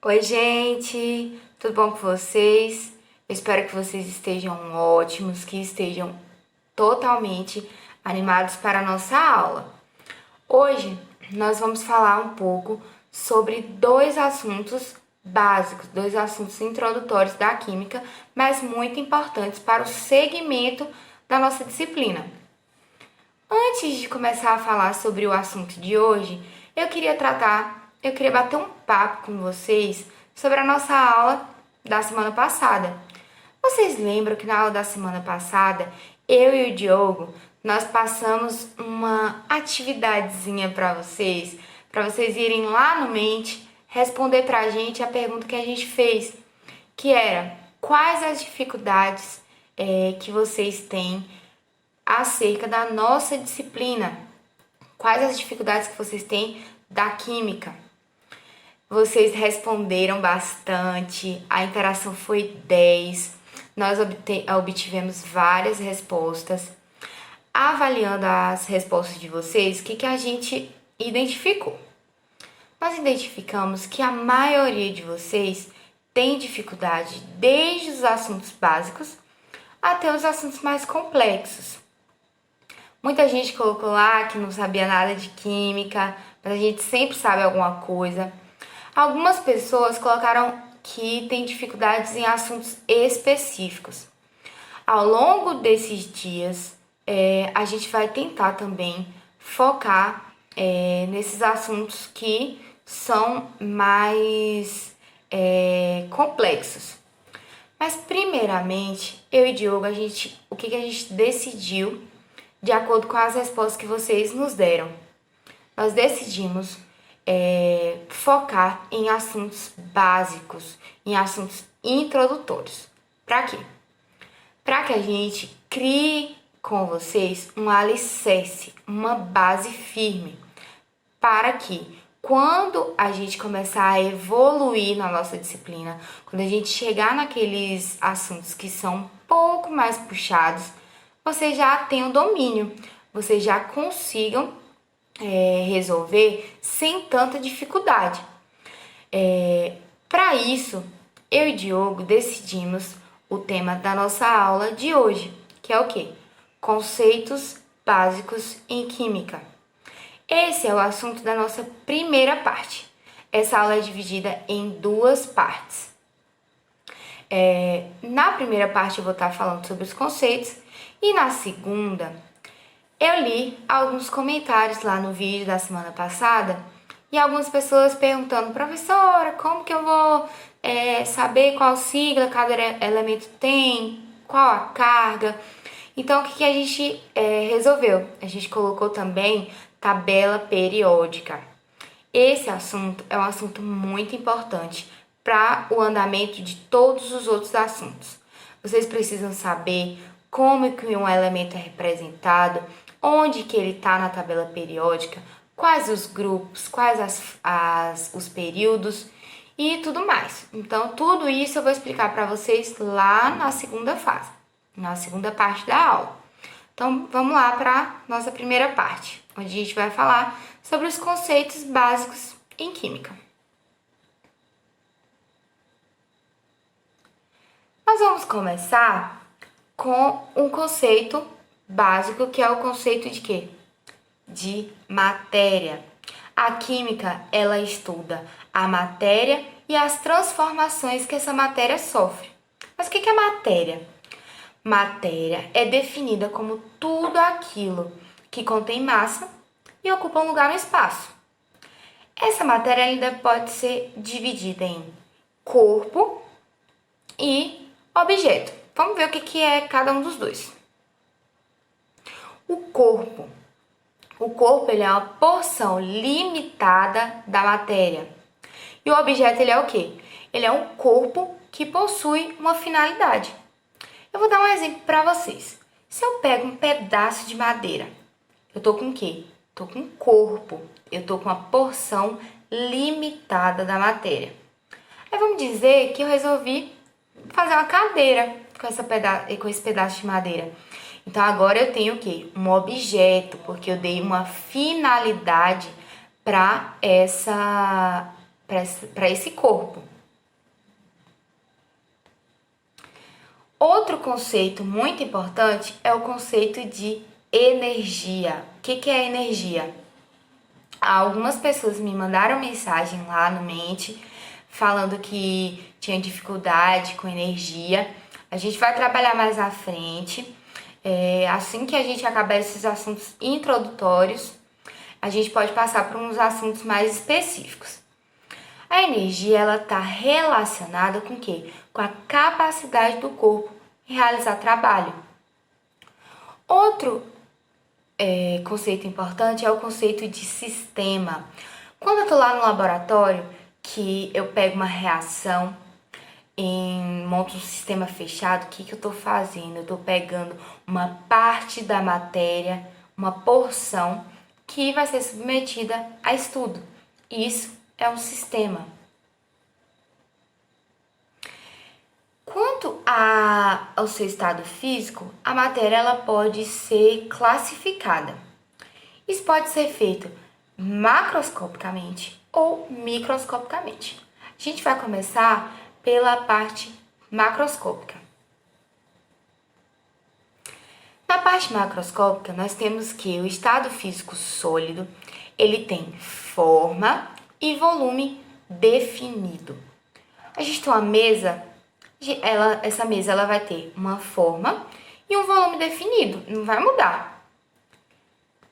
Oi, gente! Tudo bom com vocês? Eu espero que vocês estejam ótimos, que estejam totalmente animados para a nossa aula. Hoje nós vamos falar um pouco sobre dois assuntos básicos, dois assuntos introdutórios da química, mas muito importantes para o segmento da nossa disciplina. Antes de começar a falar sobre o assunto de hoje, eu queria bater um papo com vocês sobre a nossa aula da semana passada. Vocês lembram que na aula da semana passada, eu e o Diogo, nós passamos uma atividadezinha para vocês irem lá no Mente responder para a gente a pergunta que a gente fez, que era: quais as dificuldades que vocês têm acerca da nossa disciplina? Quais as dificuldades que vocês têm da química? Vocês responderam bastante, a interação foi 10, nós obtivemos várias respostas. Avaliando as respostas de vocês, o que a gente identificou? Nós identificamos que a maioria de vocês tem dificuldade desde os assuntos básicos até os assuntos mais complexos. Muita gente colocou lá que não sabia nada de química, mas a gente sempre sabe alguma coisa. Algumas pessoas colocaram que tem dificuldades em assuntos específicos. Ao longo desses dias, a gente vai tentar também focar nesses assuntos que são mais complexos. Mas primeiramente, eu e Diogo, o que a gente decidiu de acordo com as respostas que vocês nos deram? Nós decidimos focar em assuntos básicos, em assuntos introdutórios. Para quê? Para que a gente crie com vocês um alicerce, uma base firme, para que quando a gente começar a evoluir na nossa disciplina, quando a gente chegar naqueles assuntos que são um pouco mais puxados, vocês já tenham domínio, vocês já consigam resolver sem tanta dificuldade. Para isso, eu e Diogo decidimos o tema da nossa aula de hoje, que é o quê? Conceitos básicos em química. Esse é o assunto da nossa primeira parte. Essa aula é dividida em duas partes. Na primeira parte eu vou estar falando sobre os conceitos e na segunda eu li alguns comentários lá no vídeo da semana passada e algumas pessoas perguntando: professora, como que eu vou saber qual sigla cada elemento tem, qual a carga? Então, o que a gente resolveu? A gente colocou também tabela periódica. Esse assunto é um assunto muito importante para o andamento de todos os outros assuntos. Vocês precisam saber como que um elemento é representado, onde que ele está na tabela periódica, quais os grupos, quais os períodos e tudo mais. Então, tudo isso eu vou explicar para vocês lá na segunda fase, na segunda parte da aula. Então, vamos lá para a nossa primeira parte, onde a gente vai falar sobre os conceitos básicos em química. Nós vamos começar com um conceito básico, que é o conceito de quê? De matéria. A química, ela estuda a matéria e as transformações que essa matéria sofre. Mas o que é matéria? Matéria é definida como tudo aquilo que contém massa e ocupa um lugar no espaço. Essa matéria ainda pode ser dividida em corpo e objeto. Vamos ver o que é cada um dos dois. O corpo ele é uma porção limitada da matéria. E o objeto ele é o quê? Ele é um corpo que possui uma finalidade. Eu vou dar um exemplo para vocês. Se eu pego um pedaço de madeira, eu tô com o quê? Tô com um corpo. Eu tô com uma porção limitada da matéria. Aí vamos dizer que eu resolvi fazer uma cadeira com esse pedaço de madeira. Então, agora eu tenho o quê? Um objeto, porque eu dei uma finalidade para para esse corpo. Outro conceito muito importante é o conceito de energia. O que é energia? Algumas pessoas me mandaram mensagem lá no Mente falando que tinha dificuldade com energia. A gente vai trabalhar mais à frente. Assim que a gente acabar esses assuntos introdutórios, a gente pode passar para uns assuntos mais específicos. A energia, ela está relacionada com o quê? Com a capacidade do corpo em realizar trabalho. Outro conceito importante é o conceito de sistema. Quando eu estou lá no laboratório, que eu pego uma reação, monto um sistema fechado, o que eu estou fazendo? Eu estou pegando uma parte da matéria, uma porção, que vai ser submetida a estudo. Isso é um sistema. Quanto ao seu estado físico, a matéria ela pode ser classificada. Isso pode ser feito macroscopicamente ou microscopicamente. A gente vai começar pela parte macroscópica. Na parte macroscópica, nós temos que o estado físico sólido, ele tem forma e volume definido. A gente tem uma mesa, essa mesa ela vai ter uma forma e um volume definido, não vai mudar.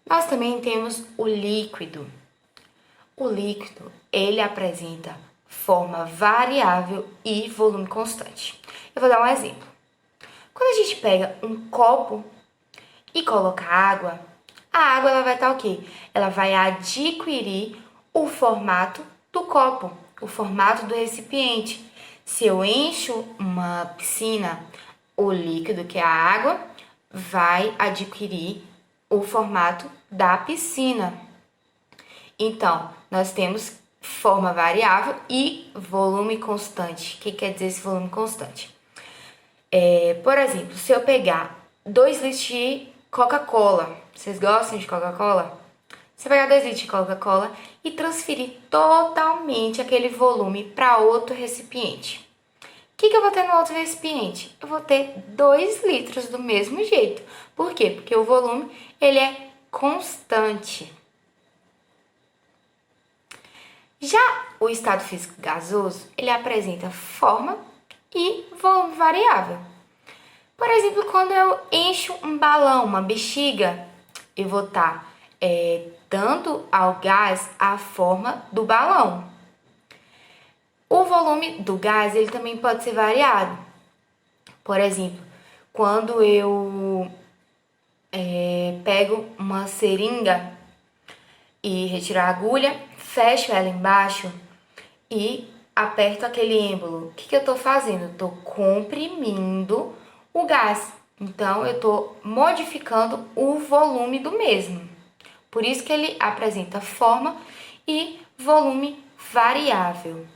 Nós também temos o líquido. O líquido, ele apresenta forma variável e volume constante. Eu vou dar um exemplo. Quando a gente pega um copo e coloca água, a água ela vai estar o quê? Ela vai adquirir o formato do copo, o formato do recipiente. Se eu encho uma piscina, o líquido, que é a água, vai adquirir o formato da piscina. Então, nós temos forma variável e volume constante. O que quer dizer esse volume constante? Por exemplo, se eu pegar 2 litros de Coca-Cola, vocês gostam de Coca-Cola? Você pegar 2 litros de Coca-Cola e transferir totalmente aquele volume para outro recipiente. O que eu vou ter no outro recipiente? Eu vou ter 2 litros do mesmo jeito. Por quê? Porque o volume ele é constante. Já o estado físico gasoso, ele apresenta forma e volume variável. Por exemplo, quando eu encho um balão, uma bexiga, eu vou estar dando ao gás a forma do balão. O volume do gás, ele também pode ser variado. Por exemplo, quando eu pego uma seringa e retiro a agulha, fecho ela embaixo e aperto aquele êmbolo. O que eu estou fazendo? Eu estou comprimindo o gás. Então, eu estou modificando o volume do mesmo. Por isso que ele apresenta forma e volume variável.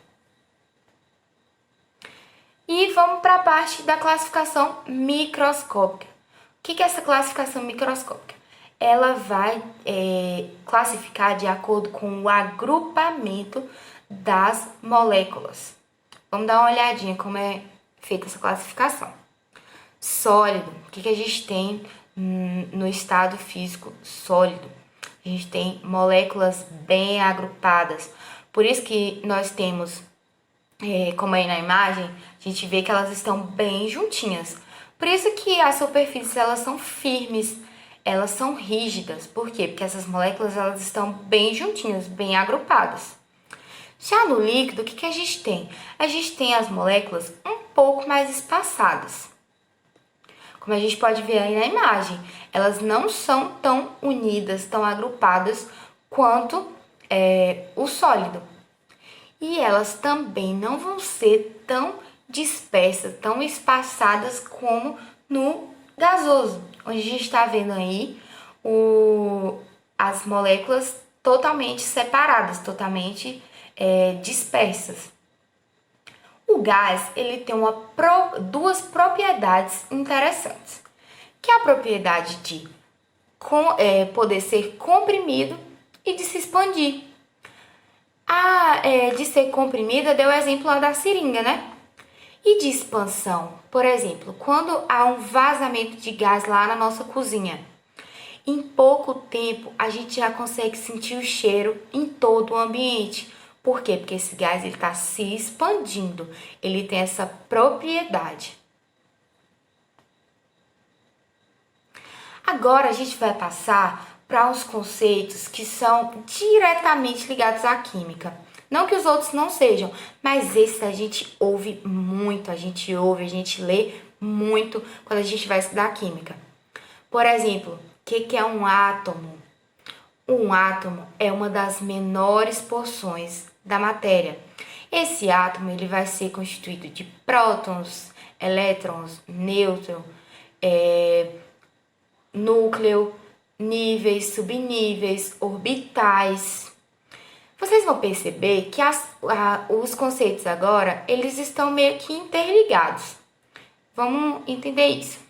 E vamos para a parte da classificação microscópica. O que é essa classificação microscópica? Ela vai classificar de acordo com o agrupamento das moléculas. Vamos dar uma olhadinha como é feita essa classificação. Sólido, o que a gente tem no estado físico sólido? A gente tem moléculas bem agrupadas. Por isso que nós temos, como aí na imagem, a gente vê que elas estão bem juntinhas. Por isso que as superfícies elas são firmes, elas são rígidas. Por quê? Porque essas moléculas elas estão bem juntinhas, bem agrupadas. Já no líquido, o que a gente tem? A gente tem as moléculas um pouco mais espaçadas. Como a gente pode ver aí na imagem, elas não são tão unidas, tão agrupadas quanto o sólido. E elas também não vão ser tão dispersas, tão espaçadas como no gasoso, onde a gente está vendo aí as moléculas totalmente separadas, totalmente dispersas. O gás, ele tem duas propriedades interessantes, que é a propriedade de poder ser comprimido e de se expandir. De ser comprimida, deu o exemplo lá da seringa, né? E de expansão, por exemplo, quando há um vazamento de gás lá na nossa cozinha, em pouco tempo a gente já consegue sentir o cheiro em todo o ambiente. Por quê? Porque esse gás está se expandindo, ele tem essa propriedade. Agora a gente vai passar para uns conceitos que são diretamente ligados à química. Não que os outros não sejam, mas esse a gente ouve muito, a gente lê muito quando a gente vai estudar química. Por exemplo, o que é um átomo? Um átomo é uma das menores porções da matéria. Esse átomo ele vai ser constituído de prótons, elétrons, nêutrons, núcleo, níveis, subníveis, orbitais. Vocês vão perceber que os conceitos agora, eles estão meio que interligados. Vamos entender isso.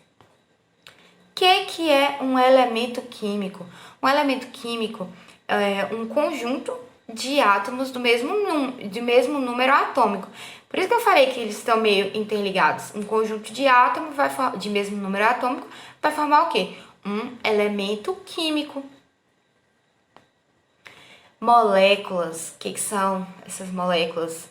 O que é um elemento químico? Um elemento químico é um conjunto de átomos do mesmo número atômico. Por isso que eu falei que eles estão meio interligados. Um conjunto de átomos de mesmo número atômico vai formar o quê? Um elemento químico. Moléculas, o que são essas moléculas?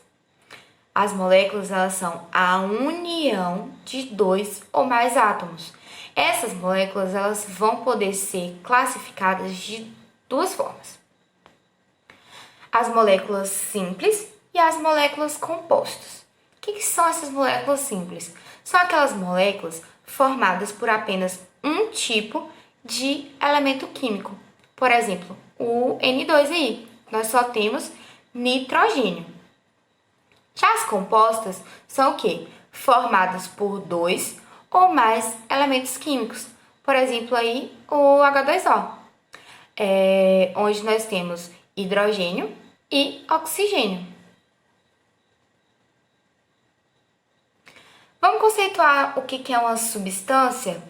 As moléculas, elas são a união de dois ou mais átomos. Essas moléculas, elas vão poder ser classificadas de duas formas. As moléculas simples e as moléculas compostas. O que são essas moléculas simples? São aquelas moléculas formadas por apenas um tipo de elemento químico. Por exemplo, o N2 aí, nós só temos nitrogênio. Já as compostas são o quê? Formadas por dois ou mais elementos químicos. Por exemplo, aí o H2O, onde nós temos hidrogênio e oxigênio. Vamos conceituar o que é uma substância?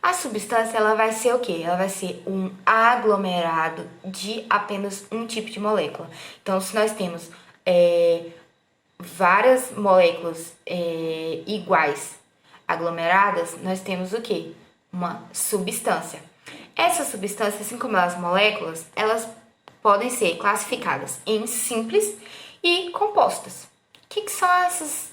A substância ela vai ser o quê? Ela vai ser um aglomerado de apenas um tipo de molécula. Então, se nós temos várias moléculas iguais aglomeradas, nós temos o quê? Uma substância. Essas substâncias, assim como as moléculas, elas podem ser classificadas em simples e compostas. O que são essas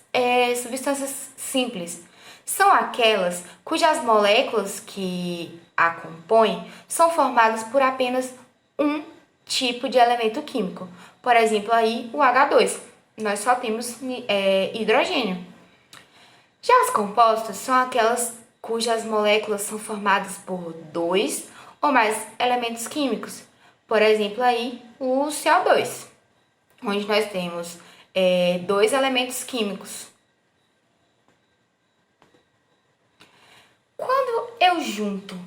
substâncias simples? São aquelas cujas moléculas que a compõem são formadas por apenas um tipo de elemento químico. Por exemplo, aí o H2. Nós só temos hidrogênio. Já as compostas são aquelas cujas moléculas são formadas por dois ou mais elementos químicos. Por exemplo, aí o CO2, onde nós temos dois elementos químicos. Quando eu junto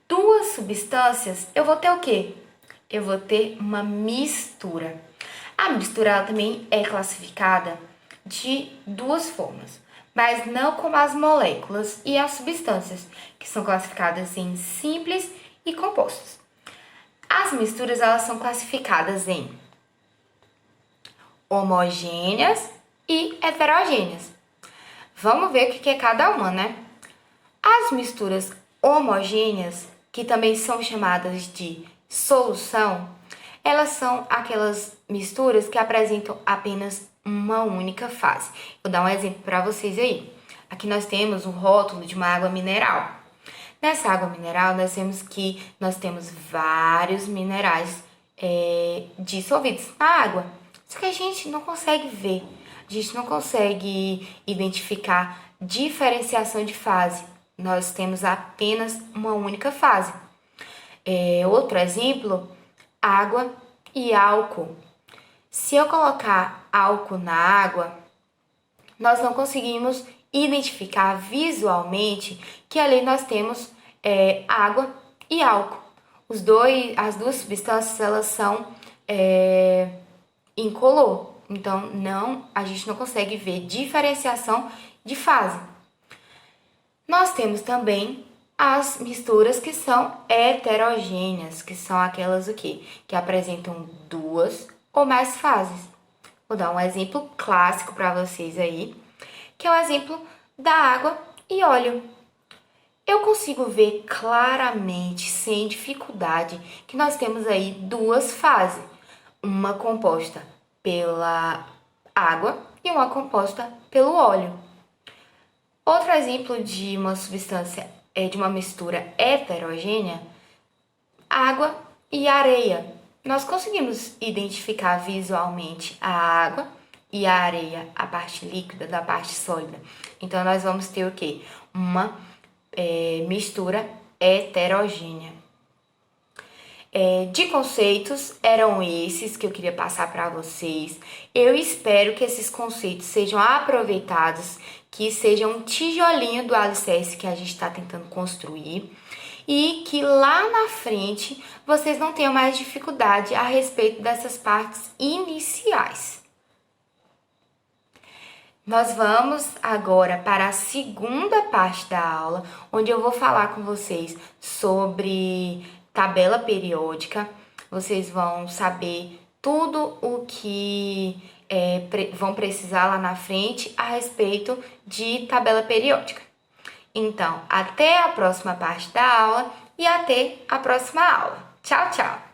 duas substâncias, eu vou ter o quê? Eu vou ter uma mistura. A mistura ela também é classificada de duas formas, mas não como as moléculas e as substâncias, que são classificadas em simples e compostos. As misturas elas são classificadas em homogêneas e heterogêneas. Vamos ver o que é cada uma, né? As misturas homogêneas, que também são chamadas de solução, elas são aquelas misturas que apresentam apenas uma única fase. Vou dar um exemplo para vocês aí. Aqui nós temos um rótulo de uma água mineral. Nessa água mineral, nós temos vários minerais dissolvidos na água. Só que a gente não consegue ver, a gente não consegue identificar diferenciação de fase. Nós temos apenas uma única fase. Outro exemplo, água e álcool. Se eu colocar álcool na água, nós não conseguimos identificar visualmente que ali nós temos água e álcool. As duas substâncias elas são incolor, então a gente não consegue ver diferenciação de fase. Nós temos também as misturas que são heterogêneas, que são aquelas o quê? Que apresentam duas ou mais fases. Vou dar um exemplo clássico para vocês aí, que é o exemplo da água e óleo. Eu consigo ver claramente, sem dificuldade, que nós temos aí duas fases. Uma composta pela água e uma composta pelo óleo. Outro exemplo de uma substância de uma mistura heterogênea, água e areia. Nós conseguimos identificar visualmente a água e a areia, a parte líquida da parte sólida. Então, nós vamos ter o quê? Uma mistura heterogênea. De conceitos, eram esses que eu queria passar para vocês. Eu espero que esses conceitos sejam aproveitados, que sejam um tijolinho do alicerce que a gente está tentando construir e que lá na frente vocês não tenham mais dificuldade a respeito dessas partes iniciais. Nós vamos agora para a segunda parte da aula, onde eu vou falar com vocês sobre tabela periódica. Vocês vão saber tudo o que vão precisar lá na frente a respeito de tabela periódica. Então, até a próxima parte da aula e até a próxima aula. Tchau, tchau!